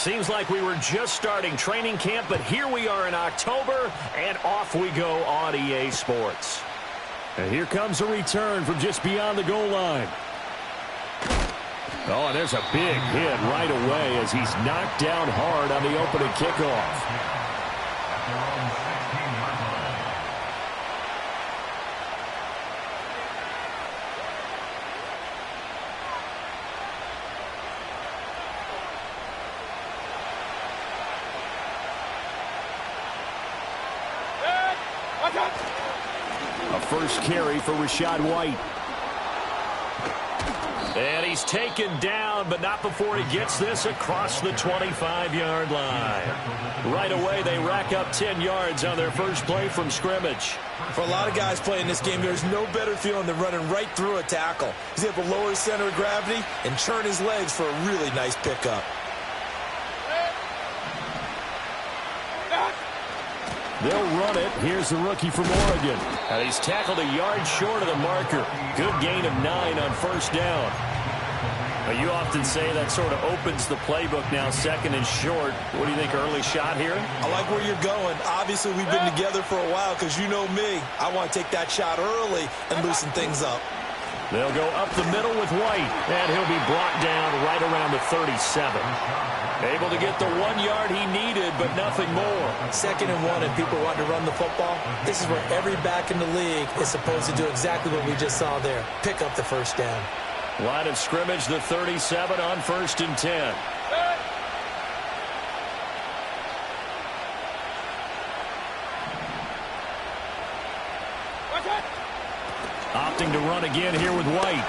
Seems like we were just starting training camp, but here we are in October, and off we go on EA Sports. And here comes a return from just beyond the goal line. Oh, and there's a big hit right away as he's knocked down hard on the opening kickoff. A first carry for Rachaad White. And he's taken down, but not before he gets this across the 25-yard line. Right away, they rack up 10 yards on their first play from scrimmage. For a lot of guys playing this game, there's no better feeling than running right through a tackle. He's able to lower his center of gravity and churn his legs for a really nice pickup. They'll run it. Here's the rookie from Oregon. And he's tackled a yard short of the marker. Good gain of 9 on first down. Well, you often say that sort of opens the playbook now, second and short. What do you think, early shot here? I like where you're going. Obviously, we've been together for a while because you know me. I want to take that shot early and loosen things up. They'll go up the middle with White, and he'll be brought down right around the 37. Able to get the 1 yard he needed, but nothing more. 2nd and 1, and people want to run the football. This is where every back in the league is supposed to do exactly what we just saw there. Pick up the first down. Line of scrimmage, the 37 on 1st and 10. Opting to run again here with White.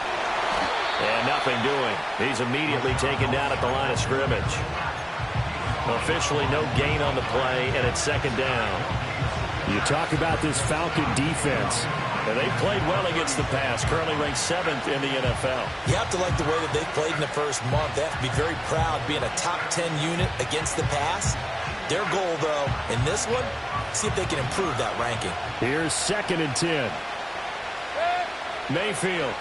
And nothing doing. He's immediately taken down at the line of scrimmage. Officially no gain on the play, and it's 2nd down. You talk about this Falcon defense. And they played well against the pass, currently ranked 7th in the NFL. You have to like the way that they played in the first month. They have to be very proud being a top 10 unit against the pass. Their goal, though, in this one, see if they can improve that ranking. Here's 2nd and 10. Mayfield.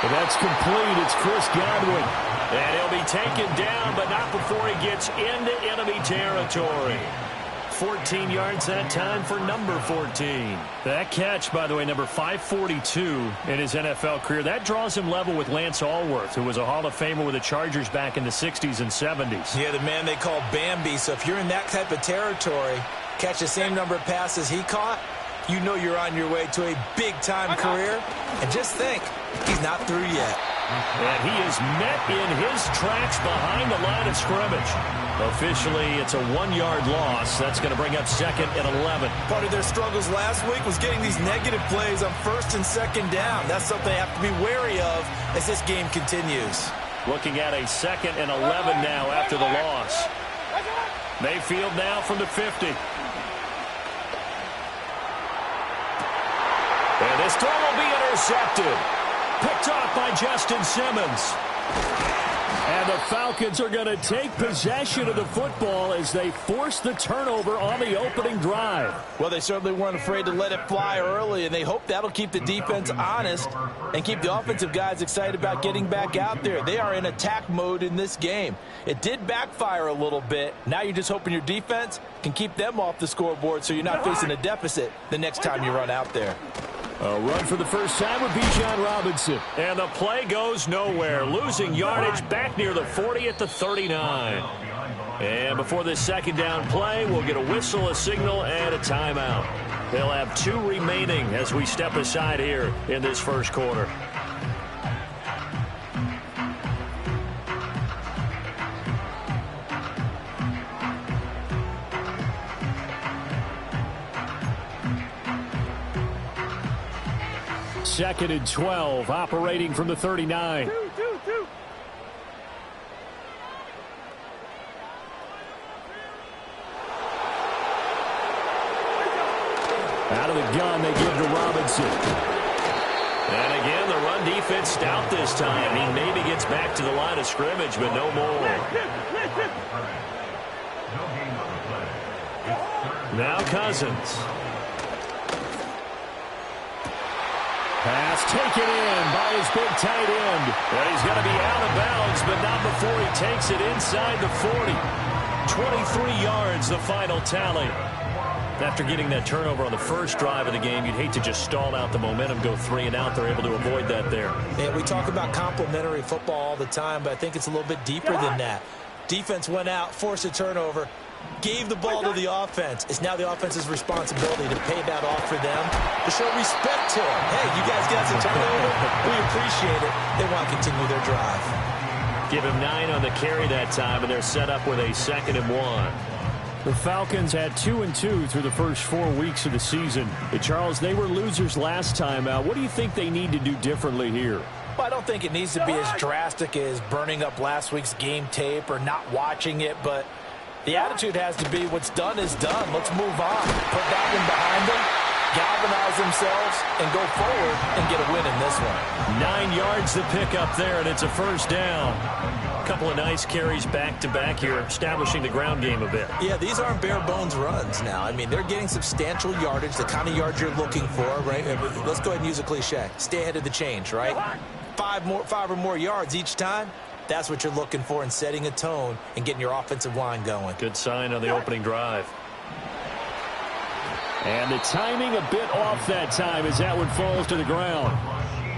And that's complete. It's Chris Godwin. And he'll be taken down, but not before he gets into enemy territory. 14 yards that time for number 14. That catch, by the way, number 542 in his NFL career. That draws him level with Lance Allworth, who was a Hall of Famer with the Chargers back in the 60s and 70s. Yeah, the man they call Bambi. So if you're in that type of territory, catch the same number of passes he caught, you know you're on your way to a big-time career. And just think, he's not through yet. And he is met in his tracks behind the line of scrimmage. Officially, it's a 1 yard loss. That's going to bring up 2nd and 11. Part of their struggles last week was getting these negative plays on 1st and 2nd down. That's something they have to be wary of as this game continues. Looking at a 2nd and 11 now after the loss. Mayfield now from the 50. And this throw will be intercepted. Picked off by Justin Simmons. And the Falcons are going to take possession of the football as they force the turnover on the opening drive. Well, they certainly weren't afraid to let it fly early, and they hope that'll keep the defense honest and keep the offensive guys excited about getting back out there. They are in attack mode in this game. It did backfire a little bit. Now you're just hoping your defense can keep them off the scoreboard so you're not facing a deficit the next time you run out there. A run for the first time would be John Robinson. And the play goes nowhere. Losing yardage back near the 40 at the 39. And before this 2nd down play, we'll get a whistle, a signal, and a timeout. They'll have 2 remaining as we step aside here in this first quarter. Second and 12, operating from the 39. Out of the gun, they give to Robinson. And again, the run defense stout this time. He maybe gets back to the line of scrimmage, but no more. Now Cousins. Pass taken in by his big tight end. And he's going to be out of bounds, but not before he takes it inside the 40. 23 yards, the final tally. After getting that turnover on the first drive of the game, you'd hate to just stall out the momentum, go 3 and out. They're able to avoid that there. Yeah, we talk about complementary football all the time, but I think it's a little bit deeper than that. Defense went out, forced a turnover, gave the ball to the offense. It's now the offense's responsibility to pay that off for them, to show respect to them. Hey, you guys got some turnover? We appreciate it. They want to continue their drive. Give him 9 on the carry that time, and they're set up with a 2nd and 1. The Falcons had 2 and 2 through the first 4 weeks of the season. But Charles, they were losers last time out. What do you think they need to do differently here? Well, I don't think it needs to be as drastic as burning up last week's game tape or not watching it, but the attitude has to be what's done is done. Let's move on. Put that one behind them, galvanize themselves, and go forward and get a win in this one. 9 yards to pick up there, and it's a first down. Couple of nice carries back-to-back here, establishing the ground game a bit. Yeah, these aren't bare-bones runs now. I mean, they're getting substantial yardage, the kind of yards you're looking for, right? Let's go ahead and use a cliche. Stay ahead of the change, right? 5 or more yards each time. That's what you're looking for in setting a tone and getting your offensive line going. Good sign on the opening drive. And the timing a bit off that time as that one falls to the ground.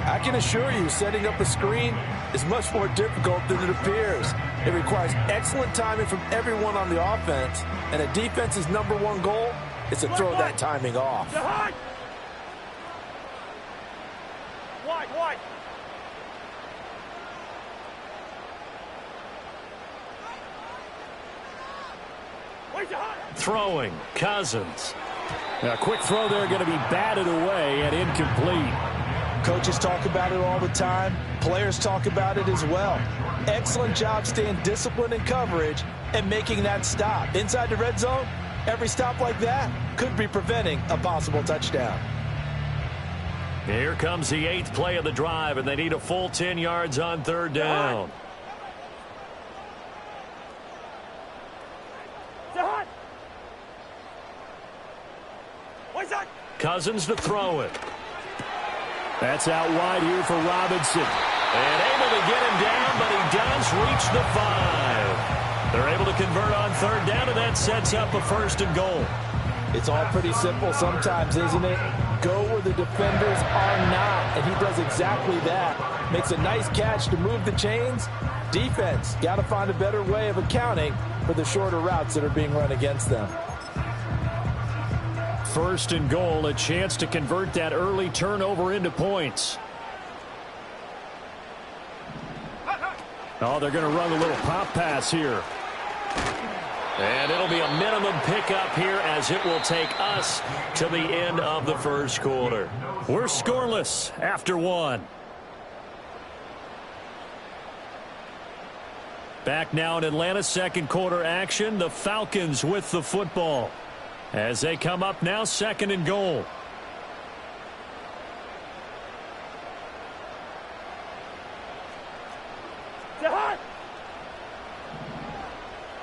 I can assure you, setting up a screen is much more difficult than it appears. It requires excellent timing from everyone on the offense, and a defense's #1 goal is to throw that timing off. Throwing, Cousins. Now, a quick throw there going to be batted away and incomplete. Coaches talk about it all the time. Players talk about it as well. Excellent job staying disciplined in coverage and making that stop. Inside the red zone, every stop like that could be preventing a possible touchdown. Here comes the 8th play of the drive, and they need a full 10 yards on 3rd down. Cousins to throw it. That's out wide here for Robinson. And able to get him down, but he does reach the 5. They're able to convert on 3rd down, and that sets up a 1st and goal. It's all pretty simple sometimes, isn't it? Go where the defenders are not, and he does exactly that. Makes a nice catch to move the chains. Defense got to find a better way of accounting for the shorter routes that are being run against them. 1st and goal, a chance to convert that early turnover into points. Oh, they're going to run a little pop pass here. And it'll be a minimum pickup here as it will take us to the end of the 1st quarter. We're scoreless after 1. Back now in Atlanta's 2nd quarter action. The Falcons with the football as they come up now 2nd and goal.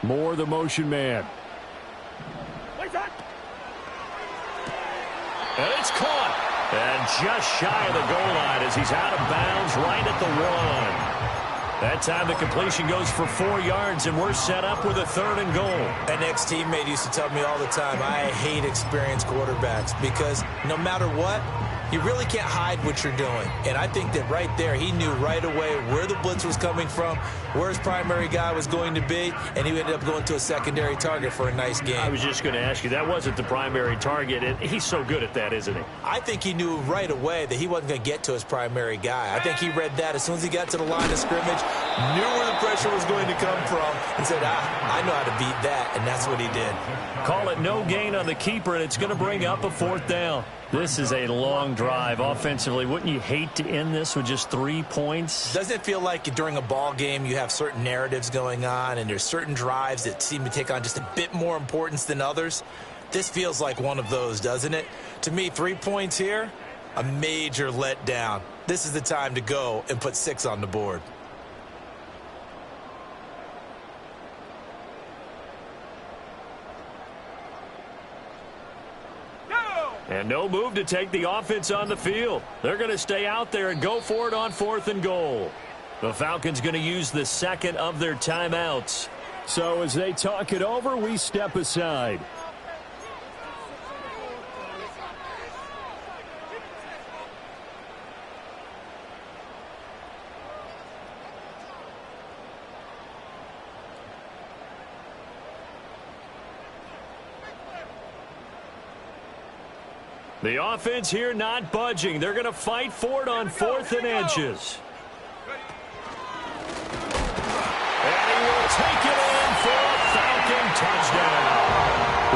Moore, the motion man. And it's caught. And just shy of the goal line as he's out of bounds right at the 1. That time the completion goes for 4 yards, and we're set up with a 3rd and goal. An ex-teammate used to tell me all the time, I hate experienced quarterbacks because no matter what, you really can't hide what you're doing. And I think that right there, he knew right away where the blitz was coming from, where his primary guy was going to be, and he ended up going to a secondary target for a nice game. I was just going to ask you, that wasn't the primary target, and he's so good at that, isn't he? I think he knew right away that he wasn't going to get to his primary guy. I think he read that as soon as he got to the line of scrimmage, knew where the pressure was going to come from, and said, I know how to beat that, and that's what he did. Call it no gain on the keeper, and it's going to bring up a 4th down. This is a long drive offensively. Wouldn't you hate to end this with just 3 points? Doesn't it feel like during a ball game you have certain narratives going on and there's certain drives that seem to take on just a bit more importance than others? This feels like one of those, doesn't it? To me, 3 points here, a major letdown. This is the time to go and put 6 on the board. And no move to take the offense on the field. They're going to stay out there and go for it on 4th and goal. The Falcons going to use the second of their timeouts. So as they talk it over, we step aside. The offense here not budging. They're going to fight for it on 4th and inches. And he will take it in for a Falcon touchdown.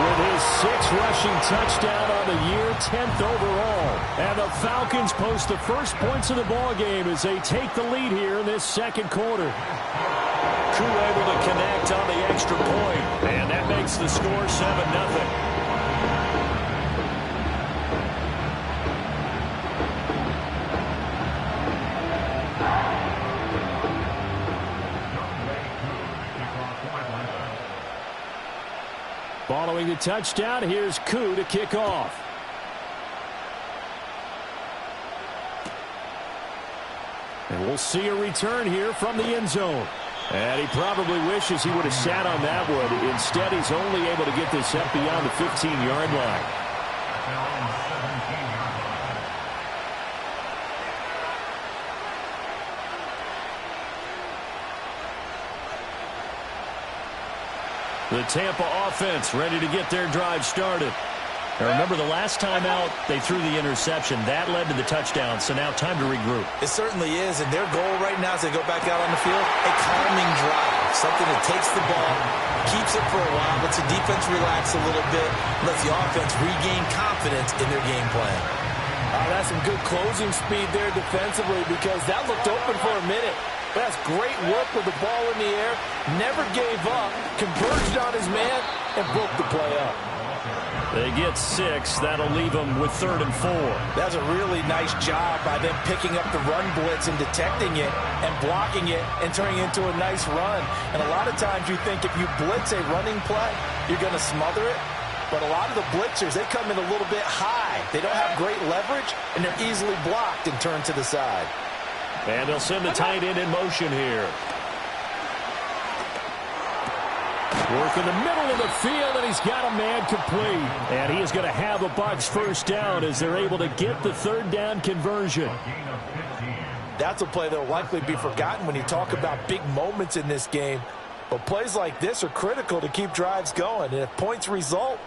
With his 6th rushing touchdown on the year, 10th overall. And the Falcons post the first points of the ball game as they take the lead here in this second quarter. Crew able to connect on the extra point, and that makes the score 7-0. Following the touchdown, here's Koo to kick off. And we'll see a return here from the end zone. And he probably wishes he would have sat on that one. Instead, he's only able to get this up beyond the 15-yard line. The Tampa offense ready to get their drive started. Now remember, the last time out, they threw the interception. That led to the touchdown, so now time to regroup. It certainly is, and their goal right now as they go back out on the field, a calming drive. Something that takes the ball, keeps it for a while, lets the defense relax a little bit, lets the offense regain confidence in their game plan. That's some good closing speed there defensively because that looked open for a minute. That's great work with the ball in the air. Never gave up. Converged on his man and broke the play up. They get 6. That'll leave them with 3rd and 4. That's a really nice job by them picking up the run blitz and detecting it and blocking it and turning it into a nice run. And a lot of times you think if you blitz a running play, you're going to smother it. But a lot of the blitzers, they come in a little bit high. They don't have great leverage, and they're easily blocked and turned to the side. And they'll send the tight end in motion here. Work in the middle of the field, and he's got a man complete. And he is going to have a Bucs first down as they're able to get the 3rd down conversion. That's a play that will likely be forgotten when you talk about big moments in this game. But plays like this are critical to keep drives going. And if points result,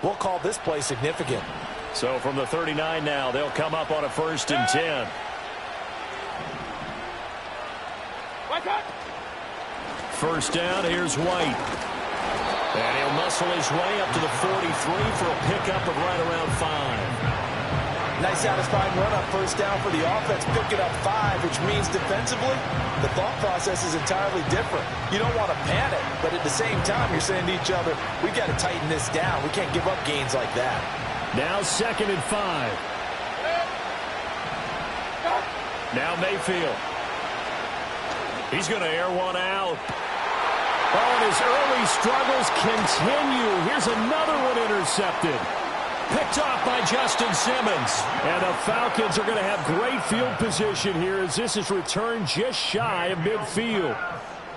we'll call this play significant. So from the 39 now, they'll come up on a 1st and 10. First down, here's White. And he'll muscle his way up to the 43 for a pickup of right around 5. Nice satisfying run on first down for the offense, picking up 5, which means defensively, the thought process is entirely different. You don't want to panic, but at the same time, you're saying to each other, we've got to tighten this down. We can't give up gains like that. Now 2nd and 5. Now Mayfield. He's going to air one out. Oh, and his early struggles continue. Here's another one intercepted. Picked off by Justin Simmons. And the Falcons are going to have great field position here as this is returned just shy of midfield.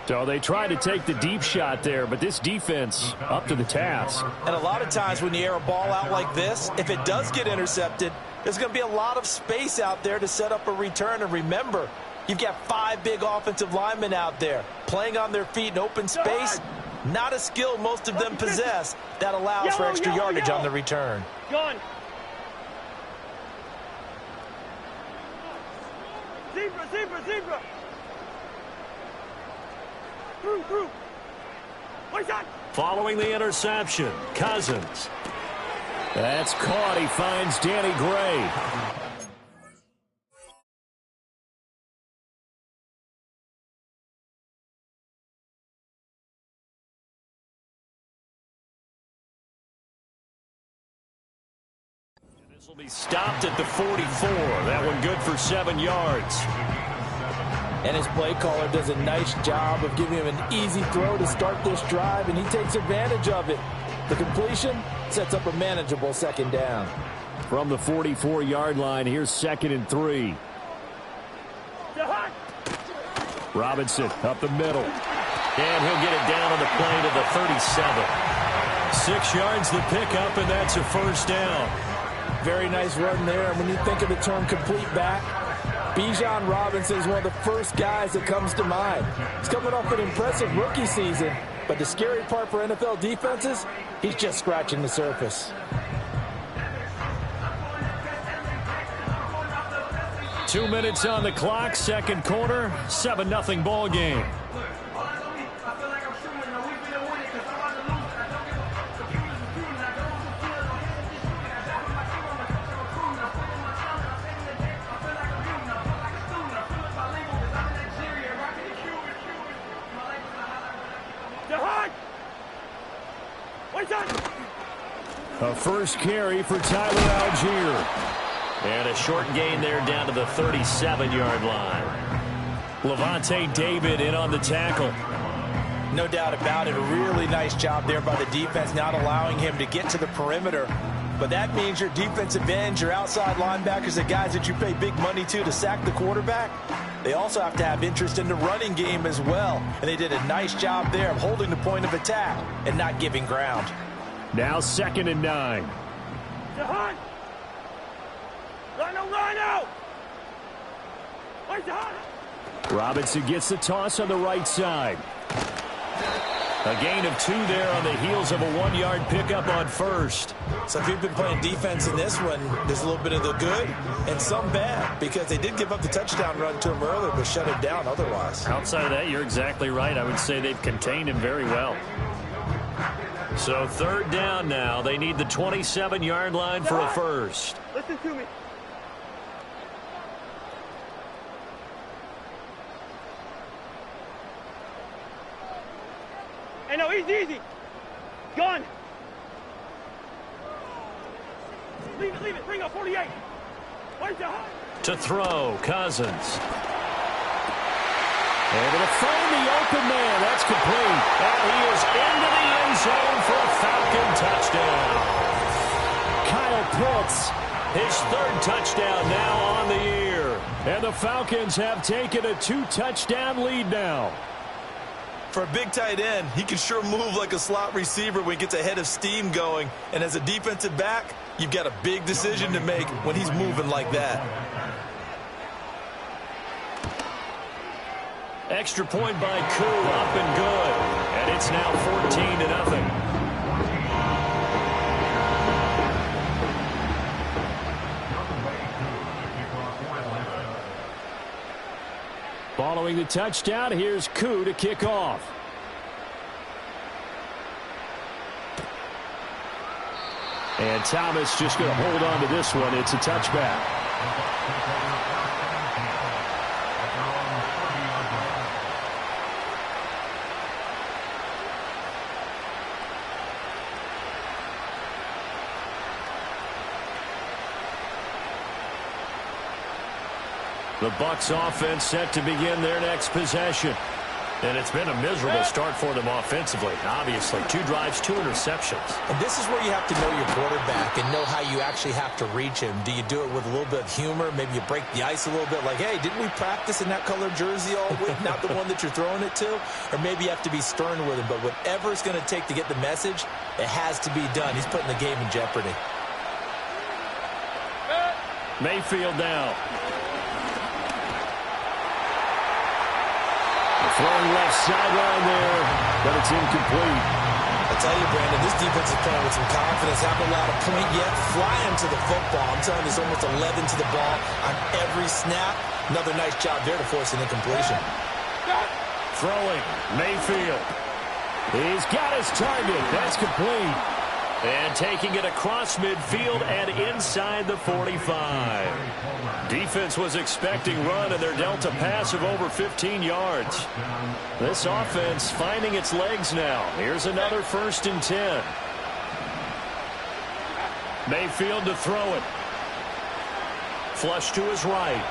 So they tried to take the deep shot there, but this defense up to the task. And a lot of times when you air a ball out like this, if it does get intercepted, there's going to be a lot of space out there to set up a return. And remember, you've got 5 big offensive linemen out there playing on their feet in open space. Not a skill most of them possess that allows for extra yardage on the return. Gun. Zebra, zebra, zebra. Through. Following the interception, Cousins. That's caught. He finds Danny Gray. This will be stopped at the 44. That one good for 7 yards. And his play caller does a nice job of giving him an easy throw to start this drive, and he takes advantage of it. The completion sets up a manageable 2nd down. From the 44-yard line, here's 2nd and 3. Robinson up the middle. And he'll get it down on the play to the 37. 6 yards the pickup, and that's a first down. Very nice run there. And when you think of the term complete back, Bijan Robinson is one of the first guys that comes to mind. He's coming off an impressive rookie season, but the scary part for NFL defenses, he's just scratching the surface. 2 minutes on the clock, second quarter, 7-0 ball game. A first carry for Tyler Algier. And a short gain there down to the 37-yard line. Levante David in on the tackle. No doubt about it. A really nice job there by the defense, not allowing him to get to the perimeter. But that means your defensive ends, your outside linebackers, the guys that you pay big money to sack the quarterback, they also have to have interest in the running game as well. And they did a nice job there of holding the point of attack and not giving ground. Now 2nd and 9. Robinson gets the toss on the right side. A gain of 2 there on the heels of a 1-yard pickup on first. So if you've been playing defense in this one, there's a little bit of the good and some bad, because they did give up the touchdown run to him earlier, but shut him down otherwise. Outside of that, you're exactly right. I would say they've contained him very well. So 3rd down now. They need the 27-yard line for a first. Listen to me. Hey, no, easy. Gun. Leave it. Bring up 48. Where's the high? To throw, Cousins. Able to find the open man. That's complete. And he is into the end zone for a Falcon touchdown. Kyle Pitts, his 3rd touchdown now on the year. And the Falcons have taken a 2-touchdown lead now. For a big tight end, he can sure move like a slot receiver when he gets a head of steam going. And as a defensive back, you've got a big decision to make when he's moving like that. Extra point by Koo, up and good. And it's now 14-0. Following the touchdown, here's Koo to kick off. And Thomas just going to hold on to this one. It's a touchback. The Bucs offense set to begin their next possession. And it's been a miserable start for them offensively. Obviously, 2 drives, 2 interceptions. And this is where you have to know your quarterback and know how you actually have to reach him. Do you do it with a little bit of humor? Maybe you break the ice a little bit, like, hey, didn't we practice in that color jersey all week, not the one that you're throwing it to? Or maybe you have to be stern with him. But whatever it's going to take to get the message, it has to be done. He's putting the game in jeopardy. Mayfield now. Throwing left sideline there, but it's incomplete. I tell you, Brandon, this defense is playing with some confidence. Haven't allowed a point yet. Flying to the football. I'm telling you, there's almost 11 to the ball on every snap. Another nice job there to force an incompletion. Throwing, Mayfield. He's got his target. That's complete. And taking it across midfield and inside the 45. Defense was expecting run, and they're dealt a pass of over 15 yards. This offense finding its legs now. Here's another 1st and 10. Mayfield to throw it. Flush to his right.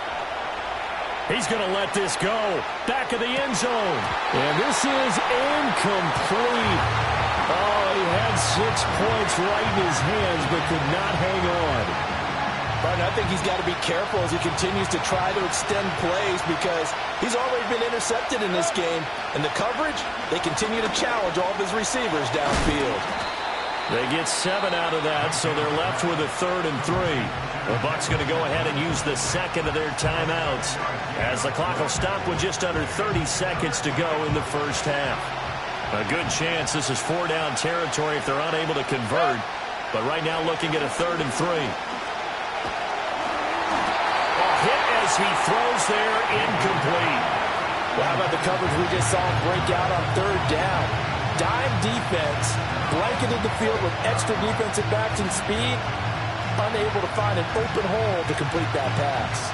He's going to let this go. Back of the end zone. And this is incomplete. Oh, he had 6 points right in his hands, but could not hang on. But I think he's got to be careful as he continues to try to extend plays because he's already been intercepted in this game. And the coverage, they continue to challenge all of his receivers downfield. They get 7 out of that, so they're left with a 3rd and 3. The Bucs going to go ahead and use the second of their timeouts as the clock will stop with just under 30 seconds to go in the first half. A good chance this is 4-down territory if they're unable to convert. But right now looking at a 3rd and 3. Hit as he throws there, incomplete. Well, how about the coverage we just saw him break out on 3rd down? Dime defense, blanketed the field with extra defensive backs and speed, unable to find an open hole to complete that pass.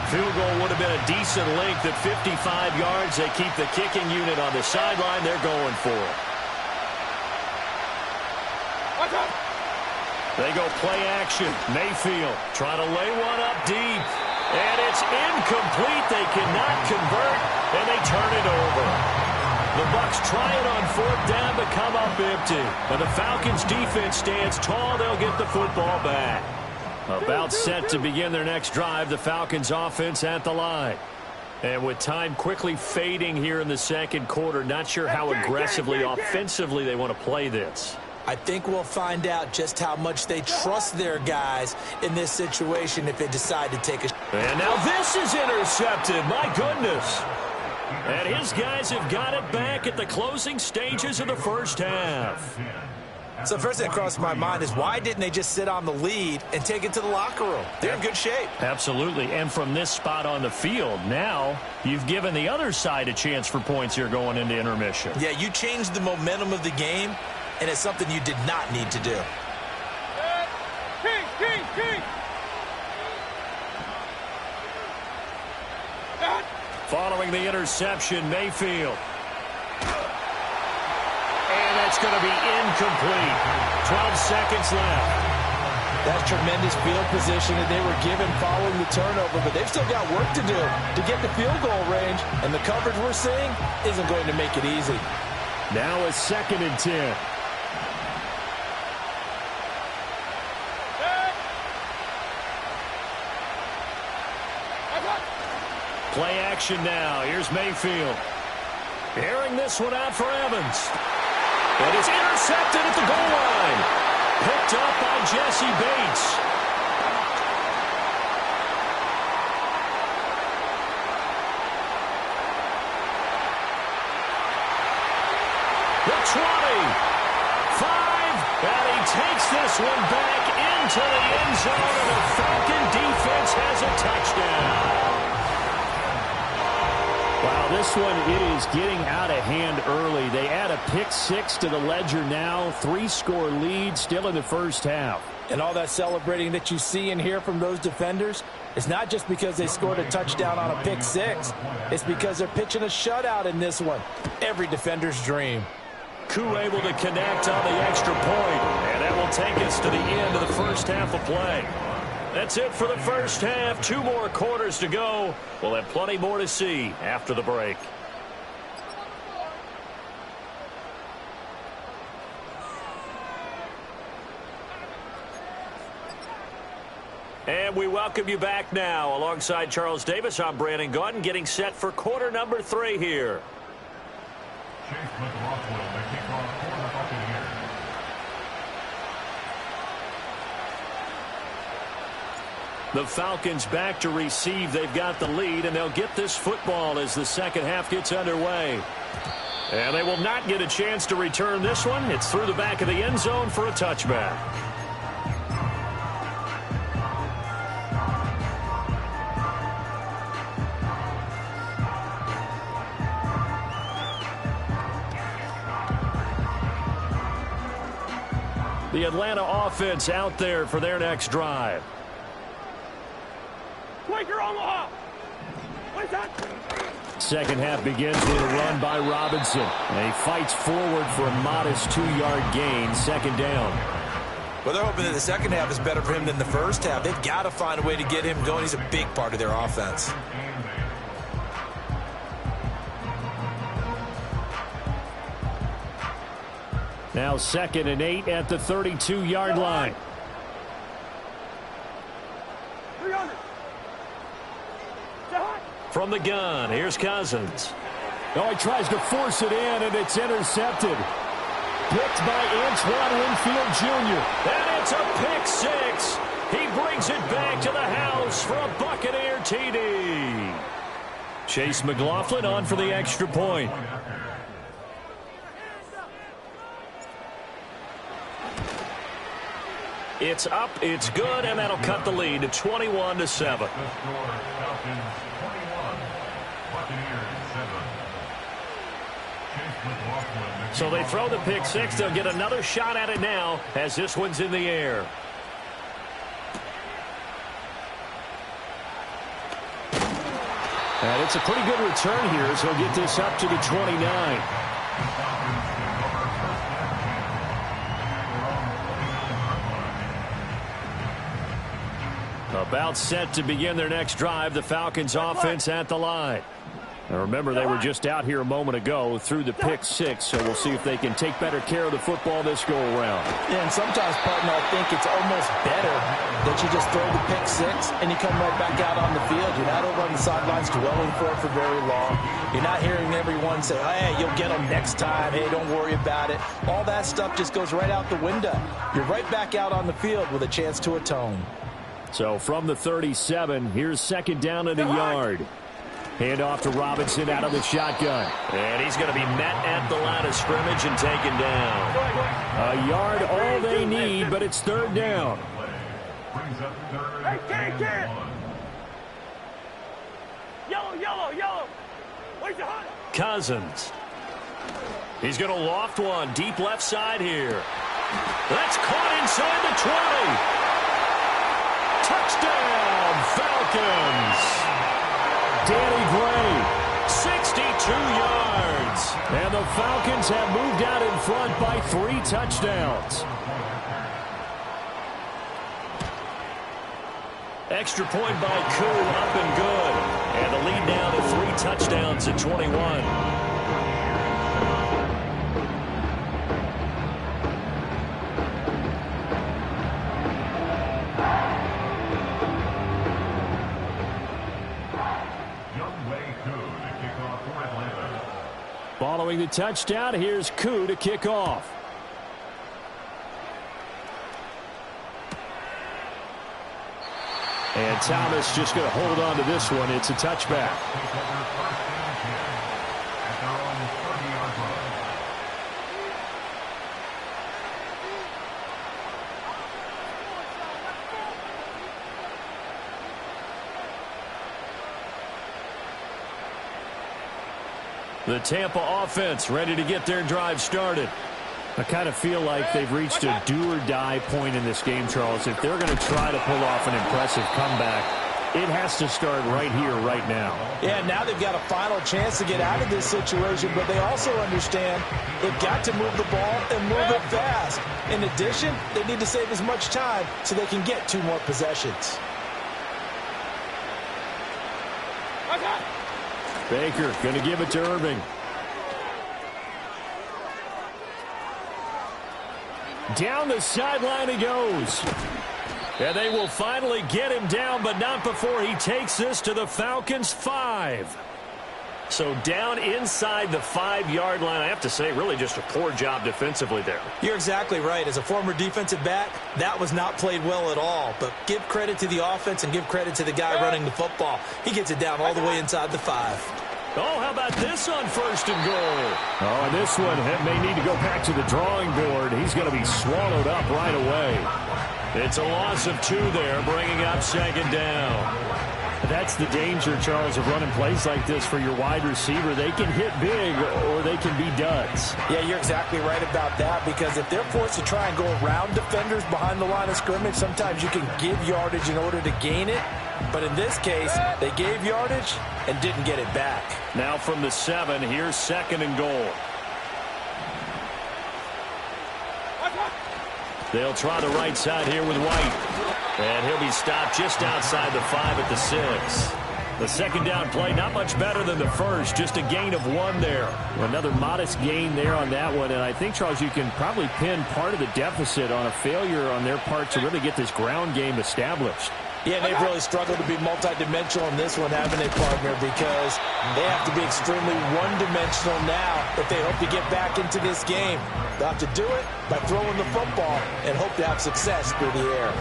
Field goal would have been a decent length at 55 yards. They keep the kicking unit on the sideline. They're going for it. They go play action. Mayfield trying to lay one up deep. And it's incomplete. They cannot convert, and they turn it over. The Bucs try it on 4th down but come up empty. And the Falcons defense stands tall. They'll get the football back. About set to begin their next drive, the Falcons offense at the line. And with time quickly fading here in the second quarter, not sure how aggressively offensively they want to play this. I think we'll find out just how much they trust their guys in this situation if they decide to take a shot. And now this is intercepted. My goodness. And his guys have got it back at the closing stages of the first half. So first thing that crossed my mind is why didn't they just sit on the lead and take it to the locker room? They're in good shape. Absolutely. And from this spot on the field, now you've given the other side a chance for points here going into intermission. Yeah, you changed the momentum of the game, and it's something you did not need to do. Following the interception, Mayfield. And that's going to be incomplete. 12 seconds left. That's tremendous field position that they were given following the turnover, but they've still got work to do to get the field goal range, and the coverage we're seeing isn't going to make it easy. Now a 2nd and 10. Play action now. Here's Mayfield. Airing this one out for Evans. And it's intercepted at the goal line. Picked up by Jesse Bates. The 20. 5. And he takes this one back into the end zone. And the Falcon defense has a touchdown. Wow, this one, it is getting out of hand early. They add a pick-6 to the ledger now. 3-score lead still in the first half. And all that celebrating that you see and hear from those defenders, it's not just because they scored a touchdown on a pick-6. It's because they're pitching a shutout in this one. Every defender's dream. Koo able to connect on the extra point. And that will take us to the end of the first half of play. That's it for the first half. 2 more quarters to go. We'll have plenty more to see after the break. And we welcome you back now. Alongside Charles Davis, I'm Brandon Gaudin, getting set for quarter number 3 here. The Falcons back to receive. They've got the lead, and they'll get this football as the second half gets underway. And they will not get a chance to return this one. It's through the back of the end zone for a touchback. The Atlanta offense out there for their next drive. Quaker Omaha. What's that? Second half begins with a run by Robinson. And he fights forward for a modest 2-yard gain, second down. Well, they're hoping that the second half is better for him than the first half. They've got to find a way to get him going. He's a big part of their offense. Now 2nd and 8 at the 32-yard line. from the gun. Here's Cousins. Oh, he tries to force it in, and it's intercepted. Picked by Antoine Winfield Jr. And it's a pick six. He brings it back to the house for a Buccaneer TD. Chase McLaughlin on for the extra point. It's up, it's good, and that'll cut the lead to 21-7. So they throw the pick six. They'll get another shot at it now as this one's in the air. And it's a pretty good return here as he'll get this up to the 29. About set to begin their next drive. The Falcons offense at the line. Now remember, they were just out here a moment ago through the pick six, so we'll see if they can take better care of the football this go-around. Yeah, and sometimes, partner, I think it's almost better that you just throw the pick six and you come right back out on the field. You're not over on the sidelines dwelling for it for very long. You're not hearing everyone say, hey, you'll get them next time. Hey, don't worry about it. All that stuff just goes right out the window. You're right back out on the field with a chance to atone. So from the 37, here's second down and a yard. Hand off to Robinson out of the shotgun. And he's going to be met at the line of scrimmage and taken down. A yard all they need, but it's third down. Hey, kid! Yellow! Where's your hunt? Cousins. He's going to loft one deep left side here. That's caught inside the 20. Touchdown, Falcons. Danny Gray, 62 yards. And the Falcons have moved out in front by 3 touchdowns. Extra point by Koo, up and good. And the lead down to 3 touchdowns at 21. Following the touchdown, here's Koo to kick off. And Thomas just going to hold on to this one. It's a touchback. The Tampa offense ready to get their drive started. I kind of feel like they've reached a do-or-die point in this game, Charles. If they're going to try to pull off an impressive comeback, it has to start right here, right now. Yeah, now they've got a final chance to get out of this situation, but they also understand they've got to move the ball and move it fast. In addition, they need to save as much time so they can get 2 more possessions. Baker going to give it to Irving. Down the sideline he goes. And they will finally get him down, but not before he takes this to the Falcons' 5. So down inside the 5-yard line. I have to say, really just a poor job defensively there. You're exactly right. As a former defensive back, that was not played well at all. But give credit to the offense and give credit to the guy running the football. He gets it down all the way inside the 5. Oh, how about this on 1st and goal? Oh, and this one may need to go back to the drawing board. He's going to be swallowed up right away. It's a loss of 2 there, bringing up 2nd down. That's the danger, Charles, of running plays like this for your wide receiver. They can hit big or they can be duds. Yeah, you're exactly right about that, because if they're forced to try and go around defenders behind the line of scrimmage, sometimes you can give yardage in order to gain it. But in this case, they gave yardage and didn't get it back. Now from the 7, here's 2nd and goal. They'll try the right side here with White. And he'll be stopped just outside the 5 at the 6. The 2nd down play, not much better than the first, just a gain of 1 there. Another modest gain there on that one, and I think, Charles, you can probably pin part of the deficit on a failure on their part to really get this ground game established. Yeah, they've really struggled to be multidimensional in this one, haven't they, partner? Because they have to be extremely one-dimensional now if they hope to get back into this game. They'll have to do it by throwing the football and hope to have success through the air.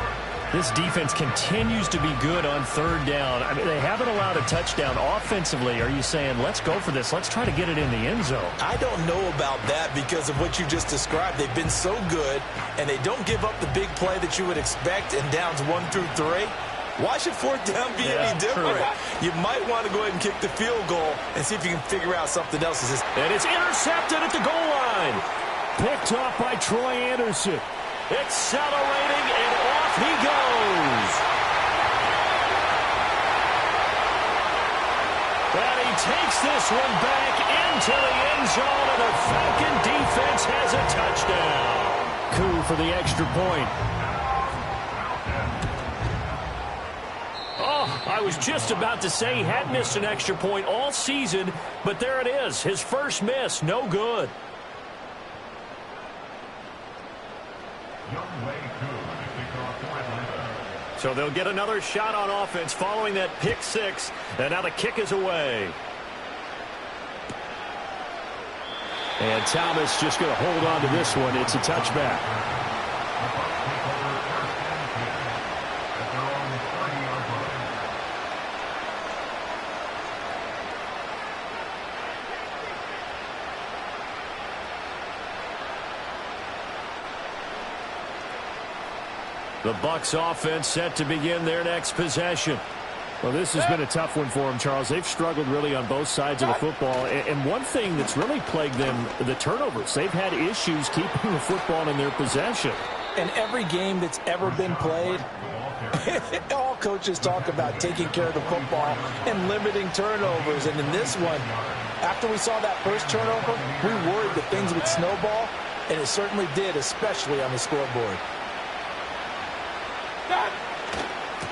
This defense continues to be good on third down. I mean, they haven't allowed a touchdown offensively. Are you saying, let's go for this? Let's try to get it in the end zone. I don't know about that because of what you just described. They've been so good, and they don't give up the big play that you would expect in downs 1 through 3. Why should fourth down be any different? True. You might want to go ahead and kick the field goal and see if you can figure out something else. And it's intercepted at the goal line. Picked off by Troy Anderson. Accelerating, and off he goes. And he takes this one back into the end zone, and the Falcon defense has a touchdown. Coup for the extra point. Oh, I was just about to say he had missed an extra point all season, but there it is. His first miss, no good. So they'll get another shot on offense following that pick six, and now the kick is away. And Thomas just going to hold on to this one. It's a touchback. The Bucs offense set to begin their next possession. Well, this has been a tough one for them, Charles. They've struggled really on both sides of the football. And one thing that's really plagued them, the turnovers. They've had issues keeping the football in their possession. In every game that's ever been played, all coaches talk about taking care of the football and limiting turnovers. And in this one, after we saw that first turnover, we worried that things would snowball, and it certainly did, especially on the scoreboard.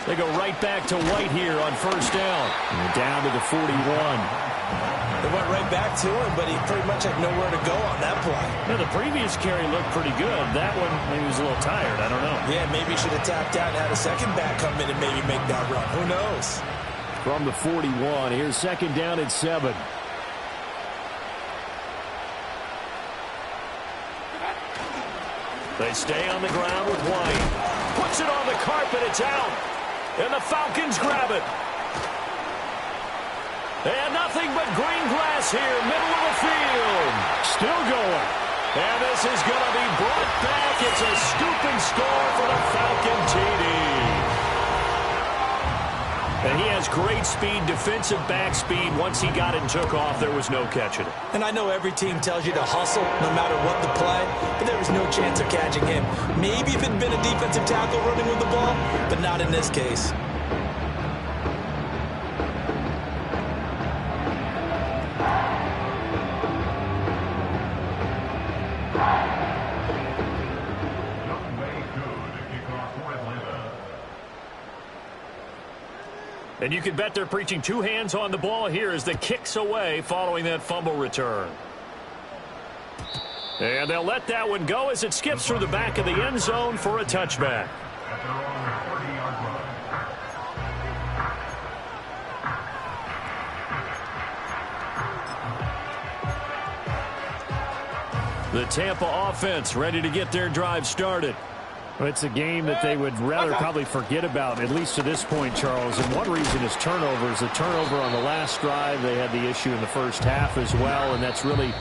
They go right back to White here on first down. And down to the 41. They went right back to him, but he pretty much had nowhere to go on that play. Now, the previous carry looked pretty good. That one, maybe he was a little tired. I don't know. Yeah, maybe he should have tapped out and had a second back come in and maybe make that run. Who knows? From the 41, here's second down and 7. They stay on the ground with White. Puts it on the carpet. It's out. And the Falcons grab it. And nothing but green grass here, middle of the field. Still going. And this is going to be brought back. It's a scoop and score for the Falcon TD. And he has great speed, defensive back speed. Once he got it and took off, there was no catching it. And I know every team tells you to hustle no matter what the play, but there was no chance of catching him. Maybe if it had been a defensive tackle running with the ball, but not in this case. And you can bet they're preaching two hands on the ball here as the kick's away following that fumble return. And they'll let that one go as it skips through the back of the end zone for a touchback. The Tampa offense ready to get their drive started. Well, it's a game that they would rather probably forget about, at least to this point, Charles. And one reason is turnovers. The turnover on the last drive, they had the issue in the first half as well, and that's really,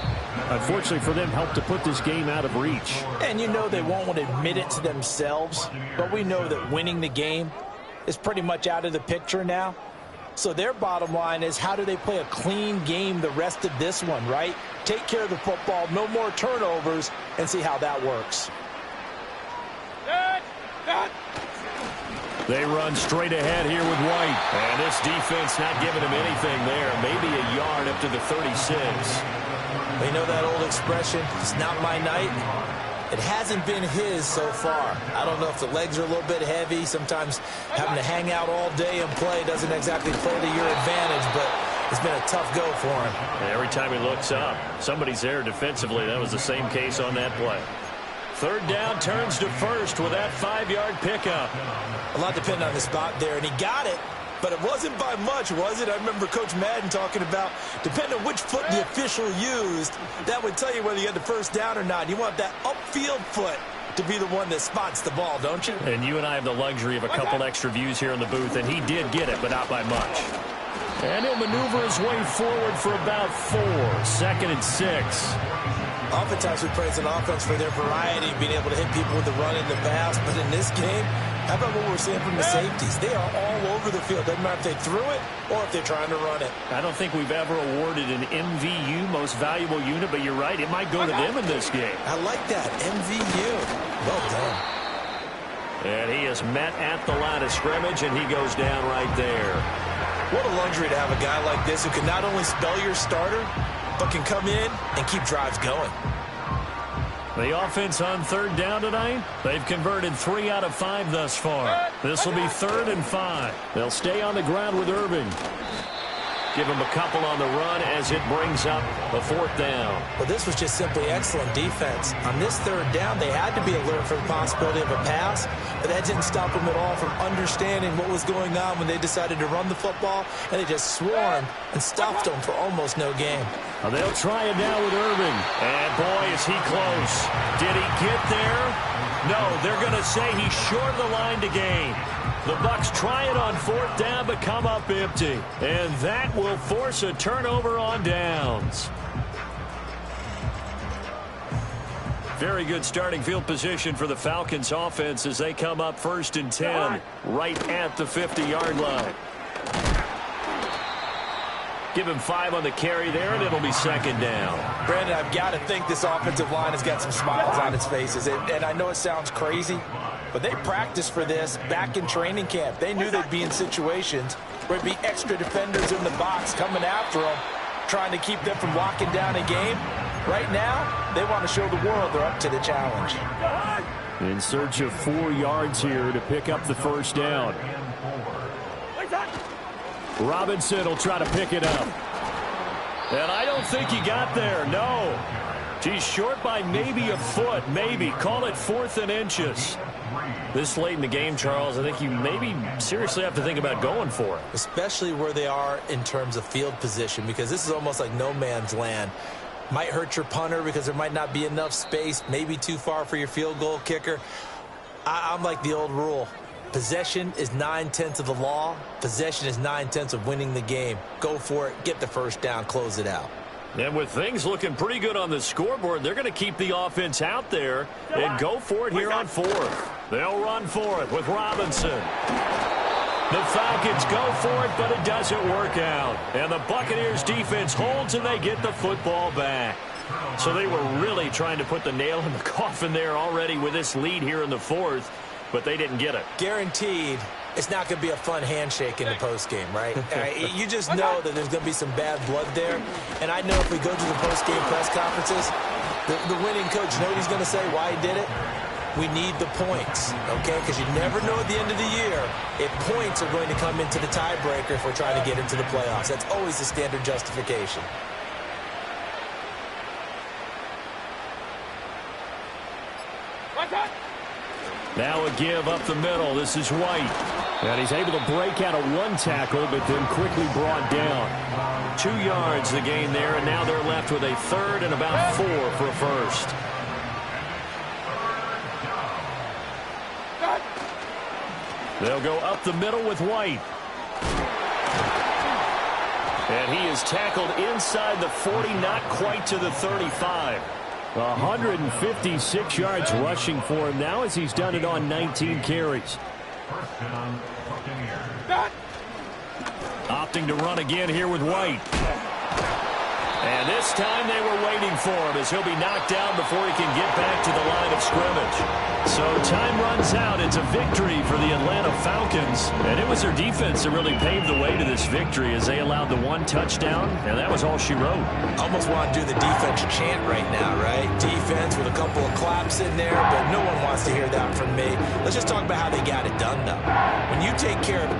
unfortunately for them, helped to put this game out of reach. And you know they won't want to admit it to themselves, but we know that winning the game is pretty much out of the picture now. So their bottom line is, how do they play a clean game the rest of this one, right? Take care of the football, no more turnovers, and see how that works. They run straight ahead here with White. And this defense not giving him anything there. Maybe a yard up to the 36. You know that old expression, it's not my night? It hasn't been his so far. I don't know if the legs are a little bit heavy. Sometimes having to hang out all day and play doesn't exactly play to your advantage, but it's been a tough go for him. And every time he looks up, somebody's there defensively. That was the same case on that play. Third down turns to first with that 5-yard pickup. A lot depended on the spot there, and he got it. But it wasn't by much, was it? I remember Coach Madden talking about, depending on which foot the official used, that would tell you whether you had the first down or not. You want that upfield foot to be the one that spots the ball, don't you? And you and I have the luxury of a couple extra views here in the booth, and he did get it, but not by much. And he'll maneuver his way forward for about 4. 2nd and 6. Oftentimes we praise an offense for their variety, being able to hit people with the run and the pass. But in this game, how about what we're seeing from the safeties? They are all over the field. Doesn't matter if they threw it or if they're trying to run it. I don't think we've ever awarded an MVU, most valuable unit, but you're right. It might go to them in this game. I like that, MVU. Well done. And he is met at the line of scrimmage, and he goes down right there. What a luxury to have a guy like this who can not only spell your starter, but can come in and keep drives going. The offense on third down tonight, they've converted 3 out of 5 thus far. This will be 3rd and 5. They'll stay on the ground with Irving. Give him a couple on the run as it brings up the 4th down. Well, this was just simply excellent defense. On this 3rd down, they had to be alert for the possibility of a pass, but that didn't stop them at all from understanding what was going on when they decided to run the football, and they just swarmed and stopped them for almost no gain. Well, they'll try it now with Irving. And, boy, is he close. Did he get there? No, they're going to say he's short of the line to gain. The Bucs try it on 4th down, but come up empty. And that will force a turnover on downs. Very good starting field position for the Falcons offense as they come up 1st and 10 right at the 50-yard line. Give him 5 on the carry there, and it'll be 2nd down. Brandon, I've got to think this offensive line has got some smiles on its faces. And I know it sounds crazy, but they practiced for this back in training camp. They knew they'd be in situations where there'd be extra defenders in the box coming after them, trying to keep them from locking down a game. Right now, they want to show the world they're up to the challenge. In search of 4 yards here to pick up the 1st down. Robinson will try to pick it up. And I don't think he got there, no. He's short by maybe a foot, maybe. Call it 4th and inches. This late in the game, Charles, I think you maybe seriously have to think about going for it. Especially where they are in terms of field position, because this is almost like no man's land. Might hurt your punter because there might not be enough space, maybe too far for your field goal kicker. I'm like the old rule. Possession is 9/10 of the law. Possession is 9/10 of winning the game. Go for it. Get the 1st down. Close it out. And with things looking pretty good on the scoreboard, they're going to keep the offense out there and go for it here on 4th. They'll run for it with Robinson. The Falcons go for it, but it doesn't work out. And the Buccaneers defense holds, and they get the football back. So they were really trying to put the nail in the coffin there already with this lead here in the 4th. But they didn't get it. Guaranteed, it's not going to be a fun handshake in the postgame, right? You just know that there's going to be some bad blood there. And I know if we go to the postgame press conferences, the winning coach, you know what he's going to say, why he did it? We need the points, okay? Because you never know at the end of the year if points are going to come into the tiebreaker if we're trying to get into the playoffs. That's always the standard justification. Now a give up the middle. This is White. And he's able to break out of 1 tackle, but then quickly brought down. 2 yards the gain there, and now they're left with a 3rd and about 4 for a 1st. They'll go up the middle with White. And he is tackled inside the 40, not quite to the 35. 156 yards rushing for him now as he's done it on 19 carries. Opting to run again here with White. And this time they were waiting for him as he'll be knocked down before he can get back to the line of scrimmage. So time runs out. It's a victory for the Atlanta Falcons. And it was their defense that really paved the way to this victory as they allowed the 1 touchdown, and that was all she wrote. Almost want to do the defense chant right now, right? Defense with a couple of claps in there, but no one wants to hear that from me. Let's just talk about how they got it done, though. When you take care of